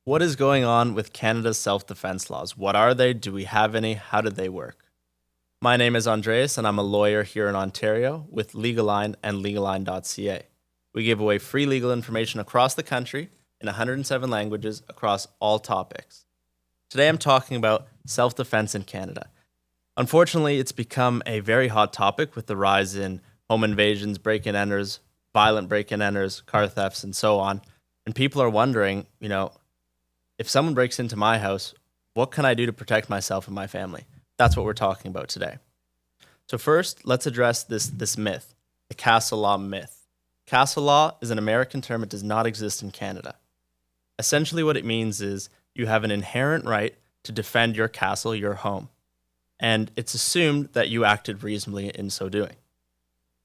What is going on with Canada's self-defense laws? What are they? Do we have any? How do they work? My name is Andreas, and I'm a lawyer here in Ontario with Legalline and legalline.ca. We give away free legal information across the country in 107 languages across all topics. Today I'm talking about self-defense in Canada. Unfortunately, it's become a very hot topic with the rise in home invasions, break-in-enters, violent break-in-enters, car thefts, and so on. And people are wondering, if someone breaks into my house, what can I do to protect myself and my family? That's what we're talking about today. So first, let's address this myth, the castle law myth. Castle law is an American term. It does not exist in Canada. Essentially what it means is you have an inherent right to defend your castle, your home. And it's assumed that you acted reasonably in so doing.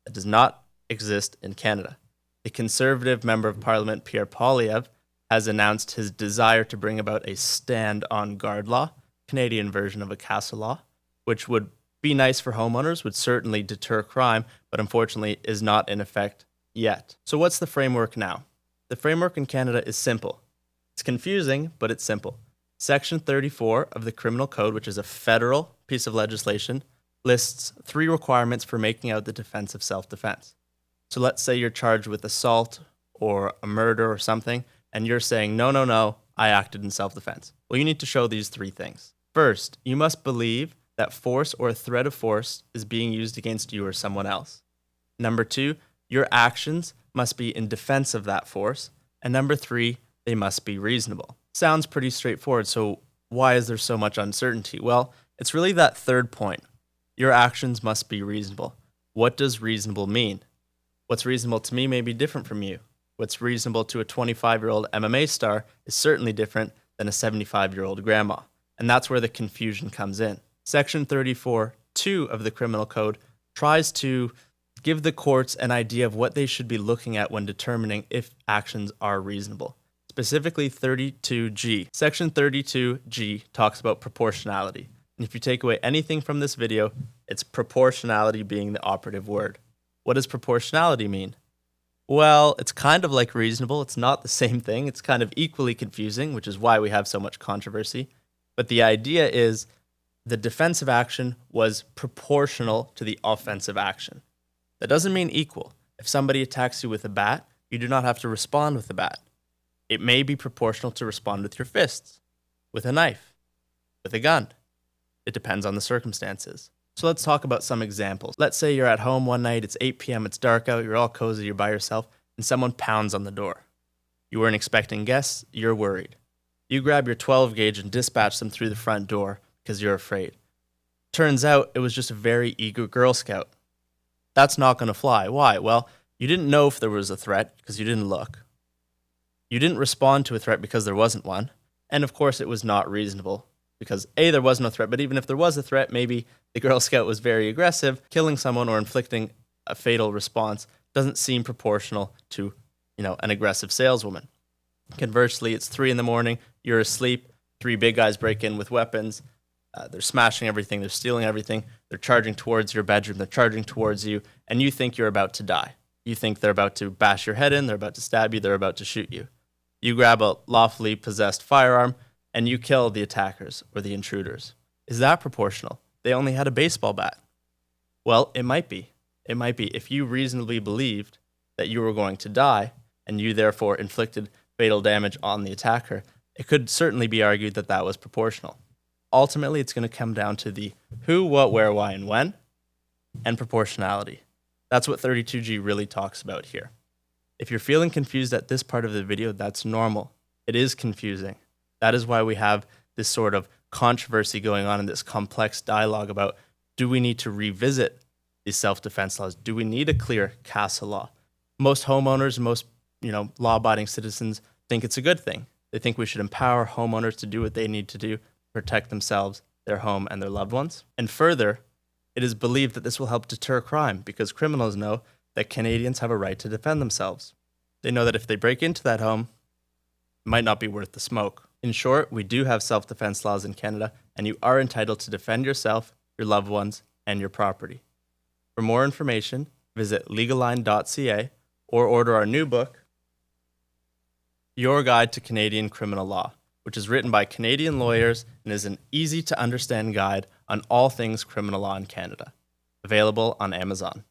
It does not exist in Canada. The Conservative Member of Parliament, Pierre Poilievre, has announced his desire to bring about a stand-on-guard law, Canadian version of a castle law, which would be nice for homeowners, would certainly deter crime, but unfortunately is not in effect yet. So what's the framework now? The framework in Canada is simple. It's confusing, but it's simple. Section 34 of the Criminal Code, which is a federal piece of legislation, lists 3 requirements for making out the defense of self-defense. So let's say you're charged with assault or a murder or something, and you're saying, no, I acted in self-defense. Well, you need to show these 3 things. First, you must believe that force or a threat of force is being used against you or someone else. Number 2, your actions must be in defense of that force. And number 3, they must be reasonable. Sounds pretty straightforward, so why is there so much uncertainty? Well, it's really that third point. Your actions must be reasonable. What does reasonable mean? What's reasonable to me may be different from you. What's reasonable to a 25-year-old MMA star is certainly different than a 75-year-old grandma. And that's where the confusion comes in. Section 34(2) of the Criminal Code tries to give the courts an idea of what they should be looking at when determining if actions are reasonable. Specifically 32G. Section 32G talks about proportionality. And if you take away anything from this video, it's proportionality being the operative word. What does proportionality mean? Well, it's kind of like reasonable. It's not the same thing. It's kind of equally confusing, which is why we have so much controversy. But the idea is the defensive action was proportional to the offensive action. That doesn't mean equal. If somebody attacks you with a bat, you do not have to respond with a bat. It may be proportional to respond with your fists, with a knife, with a gun. It depends on the circumstances. So let's talk about some examples. Let's say you're at home one night, it's 8 p.m., it's dark out, you're all cozy, you're by yourself, and someone pounds on the door. You weren't expecting guests, you're worried. You grab your 12 gauge and dispatch them through the front door because you're afraid. Turns out it was just a very eager Girl Scout. That's not going to fly. Why? Well, you didn't know if there was a threat because you didn't look. You didn't respond to a threat because there wasn't one. And of course, it was not reasonable because A, there was no threat, but even if there was a threat, maybe the Girl Scout was very aggressive. Killing someone or inflicting a fatal response doesn't seem proportional to, an aggressive saleswoman. Conversely, it's 3 a.m, you're asleep, 3 big guys break in with weapons. They're smashing everything, they're stealing everything, they're charging towards your bedroom, they're charging towards you, and you think you're about to die. You think they're about to bash your head in, they're about to stab you, they're about to shoot you. You grab a lawfully possessed firearm, and you kill the attackers or the intruders. Is that proportional? They only had a baseball bat. Well, it might be. It might be. If you reasonably believed that you were going to die, and you therefore inflicted fatal damage on the attacker, it could certainly be argued that that was proportional. Ultimately, it's going to come down to the who, what, where, why, and when, and proportionality. That's what 32G really talks about here. If you're feeling confused at this part of the video, that's normal. It is confusing. That is why we have this sort of controversy going on in this complex dialogue about, do we need to revisit these self-defense laws? Do we need a clear castle law? Most homeowners, most law-abiding citizens think it's a good thing. They think we should empower homeowners to do what they need to do to protect themselves, their home, and their loved ones. And further, it is believed that this will help deter crime because criminals know that Canadians have a right to defend themselves. They know that if they break into that home, it might not be worth the smoke. In short, we do have self-defense laws in Canada, and you are entitled to defend yourself, your loved ones, and your property. For more information, visit legalline.ca or order our new book, Your Guide to Canadian Criminal Law. which is written by Canadian lawyers and is an easy-to-understand guide on all things criminal law in Canada. Available on Amazon.